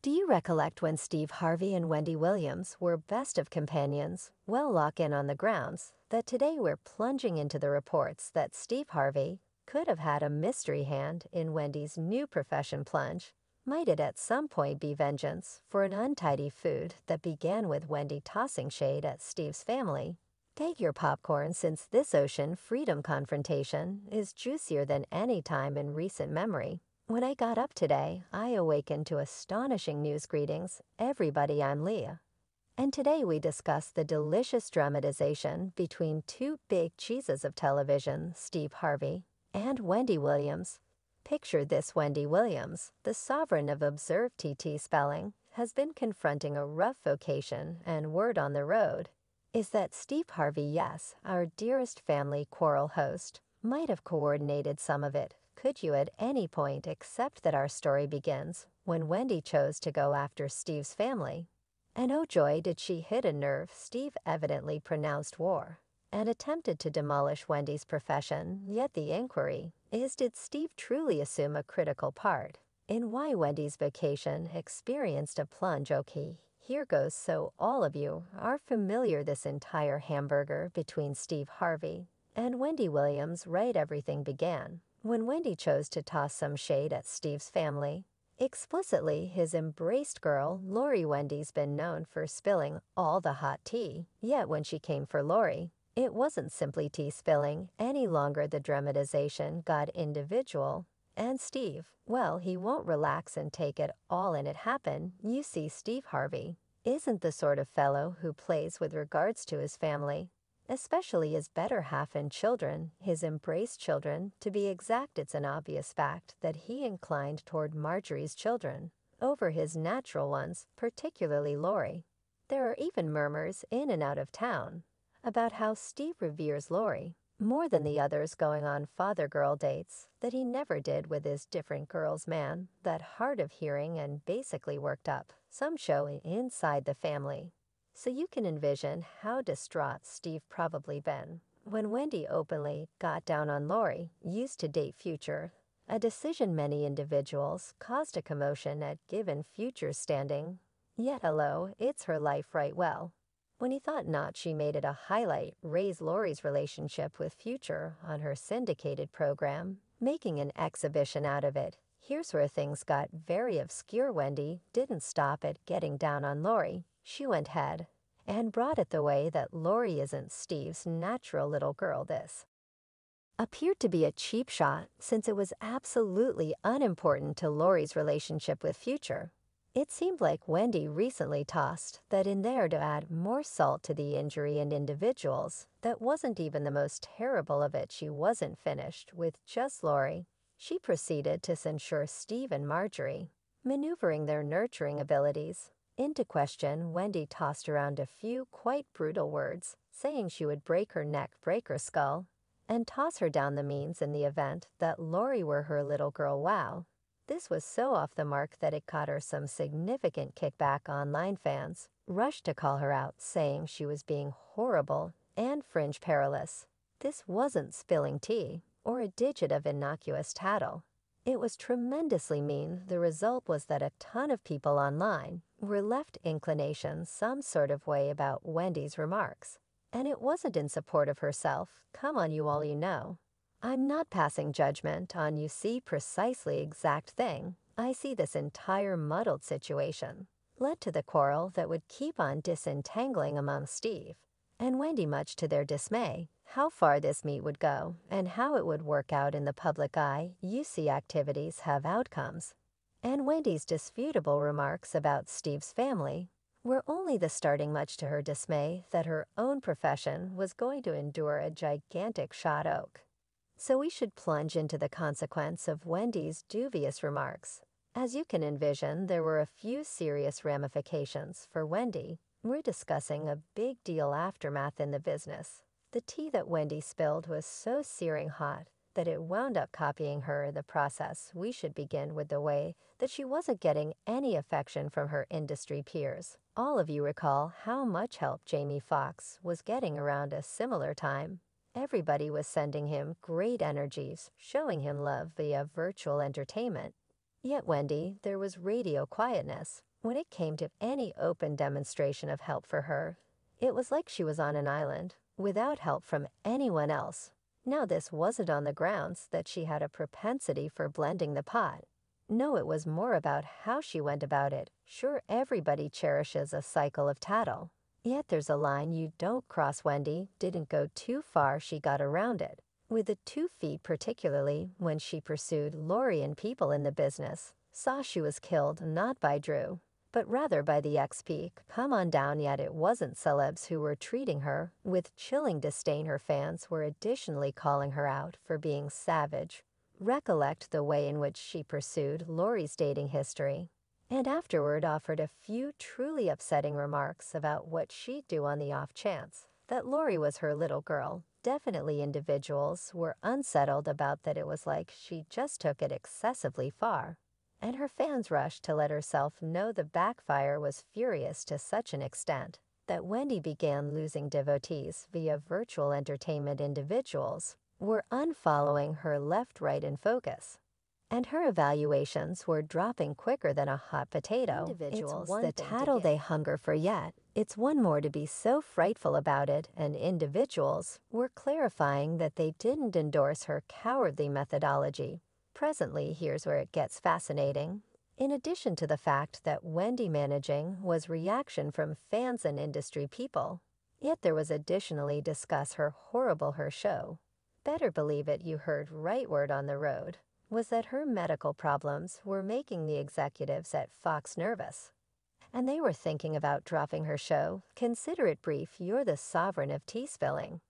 Do you recollect when Steve Harvey and Wendy Williams were best of companions? Well, lock in on the grounds that today we're plunging into the reports that Steve Harvey could have had a mystery hand in Wendy's new profession plunge. Might it at some point be vengeance for an untidy food that began with Wendy tossing shade at Steve's family? Take your popcorn, since this ocean freedom confrontation is juicier than any time in recent memory. When I got up today, I awakened to astonishing news. Greetings, everybody, I'm Leah. And today we discuss the delicious dramatization between two big cheeses of television, Steve Harvey and Wendy Williams. Picture this: Wendy Williams, the sovereign of observed TT spelling, has been confronting a rough vocation, and word on the road is that Steve Harvey, yes, our dearest family quarrel host, might have coordinated some of it. Could you at any point, except that our story begins when Wendy chose to go after Steve's family? And oh joy, did she hit a nerve. Steve evidently pronounced war and attempted to demolish Wendy's profession, yet the inquiry is, did Steve truly assume a critical part in why Wendy's vocation experienced a plunge? Okay, here goes. So all of you are familiar this entire hamburger between Steve Harvey and Wendy Williams, right? Everything began when Wendy chose to toss some shade at Steve's family. Explicitly his embraced girl, Lori. Wendy's been known for spilling all the hot tea, yet when she came for Lori, it wasn't simply tea spilling any longer. The dramatization got individual. And Steve, well, he won't relax and take it all in. It happened. You see, Steve Harvey isn't the sort of fellow who plays with regards to his family, especially his better half and children, his embraced children, to be exact. It's an obvious fact that he inclined toward Marjorie's children over his natural ones, particularly Lori. There are even murmurs in and out of town about how Steve reveres Lori more than the others, going on father-girl dates that he never did with his different girls. Man, that hard of hearing and basically worked up some show inside the family. So you can envision how distraught Steve probably been when Wendy openly got down on Lori. Used to date Future, a decision many individuals caused a commotion at given Future's standing. Yet hello, it's her life, right? Well, when he thought not, she made it a highlight, raise Lori's relationship with Future on her syndicated program, making an exhibition out of it. Here's where things got very obscure. Wendy didn't stop at getting down on Lori. She went ahead and brought it the way that Lori isn't Steve's natural little girl. This appeared to be a cheap shot, since it was absolutely unimportant to Lori's relationship with Future. It seemed like Wendy recently tossed that in there to add more salt to the injury, and individuals. That wasn't even the most terrible of it. She wasn't finished with just Lori. She proceeded to censure Steve and Marjorie, maneuvering their nurturing abilities into question. Wendy tossed around a few quite brutal words, saying she would break her neck, break her skull, and toss her down the means in the event that Lori were her little girl. Wow. This was so off the mark that it caught her some significant kickback. Online fans rushed to call her out, saying she was being horrible and fringe perilous. This wasn't spilling tea or a digit of innocuous tattle. It was tremendously mean. The result was that a ton of people online were left inclination some sort of way about Wendy's remarks. And it wasn't in support of herself. Come on, you all, you know. I'm not passing judgment on you. See, precisely exact thing. I see this entire muddled situation led to the quarrel that would keep on disentangling among Steve and Wendy, much to their dismay. How far this meet would go and how it would work out in the public eye. You see, activities have outcomes, and Wendy's disputable remarks about Steve's family were only the starting, much to her dismay that her own profession was going to endure a gigantic shot oak. So we should plunge into the consequence of Wendy's dubious remarks. As you can envision, there were a few serious ramifications for Wendy. We're discussing a big deal aftermath in the business. The tea that Wendy spilled was so searing hot that it wound up copying her in the process. We should begin with the way that she wasn't getting any affection from her industry peers. All of you recall how much help Jamie Foxx was getting around a similar time. Everybody was sending him great energies, showing him love via virtual entertainment. Yet Wendy, there was radio quietness. When it came to any open demonstration of help for her, it was like she was on an island, without help from anyone else. Now this wasn't on the grounds that she had a propensity for blending the pot. No, it was more about how she went about it. Sure, everybody cherishes a cycle of tattle. Yet there's a line you don't cross. Wendy didn't go too far, she got around it. With the 2 feet particularly, when she pursued Lori and people in the business, saw she was killed not by Drew, but rather by the ex-peak. Come on down, yet it wasn't celebs who were treating her with chilling disdain. Her fans were additionally calling her out for being savage. Recollect the way in which she pursued Lori's dating history, and afterward offered a few truly upsetting remarks about what she'd do on the off chance that Lori was her little girl. Definitely individuals were unsettled about that. It was like she just took it excessively far. And her fans rushed to let herself know the backfire was furious to such an extent that Wendy began losing devotees via virtual entertainment. Individuals were unfollowing her left, right, and focus. And her evaluations were dropping quicker than a hot potato. Individuals, the tattle they hunger for, yet it's one more to be so frightful about it. And individuals were clarifying that they didn't endorse her cowardly methodology. Presently, here's where it gets fascinating. In addition to the fact that Wendy managing was reaction from fans and industry people, yet there was additionally discuss her horrible her show. Better believe it, you heard right. Word on the road was that her medical problems were making the executives at Fox nervous, and they were thinking about dropping her show. Consider it brief. You're the sovereign of tea spilling,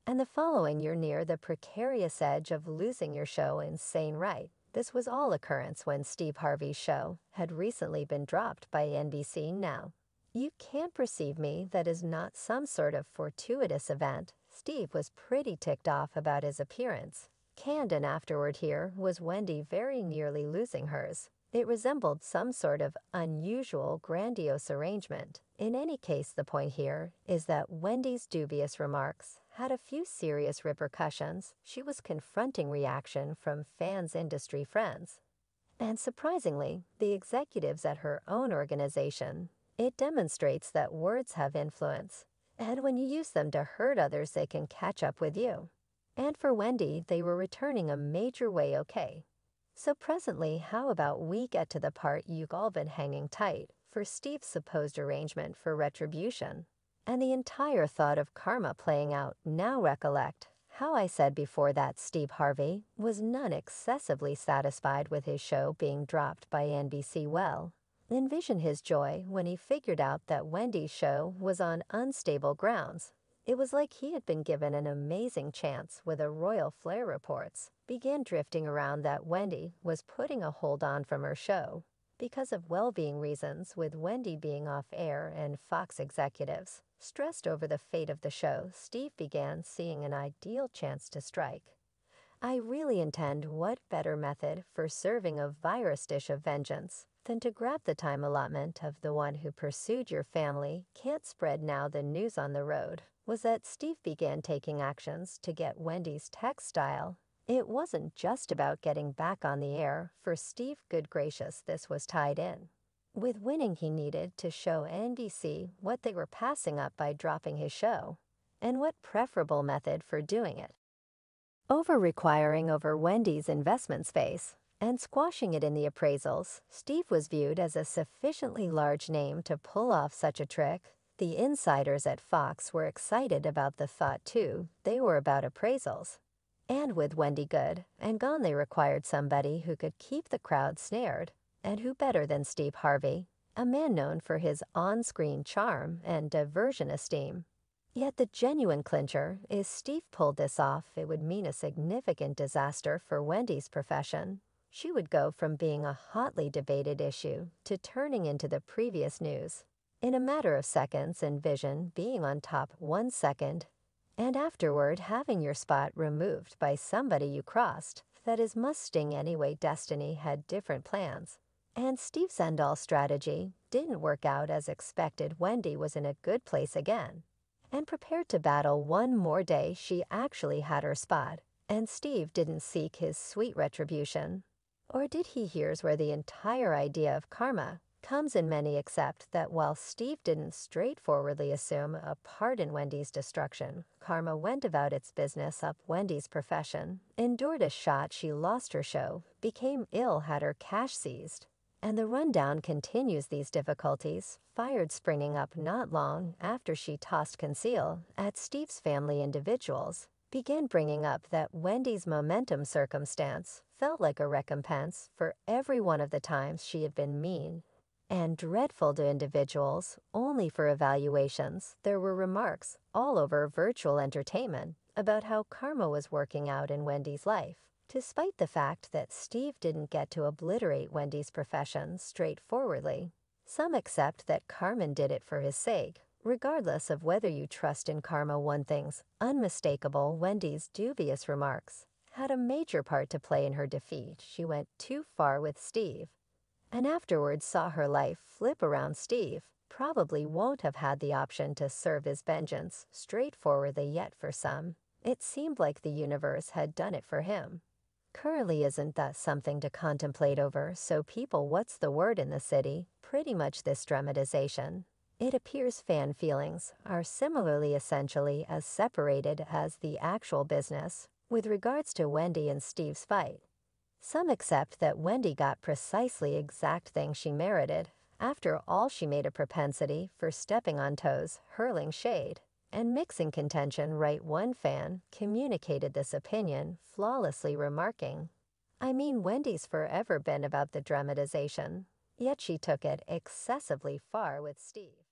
and the following, you're near the precarious edge of losing your show. Insane, right? This was all occurrence when Steve Harvey's show had recently been dropped by NBC. Now, you can't perceive me. That is not some sort of fortuitous event. Steve was pretty ticked off about his appearance. Canned, and afterward here was Wendy very nearly losing hers. It resembled some sort of unusual, grandiose arrangement. In any case, the point here is that Wendy's dubious remarks had a few serious repercussions. She was confronting reaction from fans, industry friends, and surprisingly, the executives at her own organization. It demonstrates that words have influence, and when you use them to hurt others, they can catch up with you. And for Wendy, they were returning a major way. Okay, so presently, how about we get to the part you've all been hanging tight for? Steve's supposed arrangement for retribution, and the entire thought of karma playing out. Now recollect how I said before that Steve Harvey was none excessively satisfied with his show being dropped by NBC. Well, envision his joy when he figured out that Wendy's show was on unstable grounds. It was like he had been given an amazing chance with a royal flair. Reports began drifting around that Wendy was putting a hold on from her show because of well-being reasons. With Wendy being off air and Fox executives stressed over the fate of the show, Steve began seeing an ideal chance to strike. I really intend what better method for serving a virus dish of vengeance than to grab the time allotment of the one who pursued your family. Can't spread. Now the news on the road was that Steve began taking actions to get Wendy's textile. It wasn't just about getting back on the air for Steve. Good gracious, this was tied in with winning. He needed to show NBC what they were passing up by dropping his show, and what preferable method for doing it over requiring over Wendy's investment space and squashing it in the appraisals. Steve was viewed as a sufficiently large name to pull off such a trick. The insiders at Fox were excited about the thought too. They were about appraisals. And with Wendy good and gone, they required somebody who could keep the crowd snared. And who better than Steve Harvey, a man known for his on-screen charm and diversion esteem. Yet the genuine clincher is Steve pulled this off. It would mean a significant disaster for Wendy's profession. She would go from being a hotly debated issue to turning into the previous news in a matter of seconds. Envision being on top 1 second and afterward having your spot removed by somebody you crossed. That is must sting anyway. Destiny had different plans, and Steve's end-all strategy didn't work out as expected. Wendy was in a good place again and prepared to battle one more day. She actually had her spot, and Steve didn't seek his sweet retribution. Or did he here's where the entire idea of karma comes in. Many accept that while Steve didn't straightforwardly assume a part in Wendy's destruction, karma went about its business up Wendy's profession, endured a shot she lost her show, became ill, had her cash seized. And the rundown continues. These difficulties, fired springing up not long after she tossed conceal at Steve's family. Individuals began bringing up that Wendy's momentum circumstance felt like a recompense for every one of the times she had been mean and dreadful to individuals. Only for evaluations, there were remarks all over virtual entertainment about how karma was working out in Wendy's life, despite the fact that Steve didn't get to obliterate Wendy's profession straightforwardly. Some accept that Carmen did it for his sake. Regardless of whether you trust in karma, one thing's unmistakable: Wendy's dubious remarks had a major part to play in her defeat. She went too far with Steve, and afterwards saw her life flip around. Steve probably won't have had the option to serve his vengeance straightforwardly, yet for some, it seemed like the universe had done it for him. Currently, isn't that something to contemplate over? So people, what's the word in the city? Pretty much this dramatization. It appears fan feelings are similarly essentially as separated as the actual business with regards to Wendy and Steve's fight. Some accept that Wendy got precisely exact thing she merited. After all, she made a propensity for stepping on toes, hurling shade, and mixing contention. Right, one fan communicated this opinion flawlessly, remarking, "I mean, Wendy's forever been about the dramatization, yet she took it excessively far with Steve."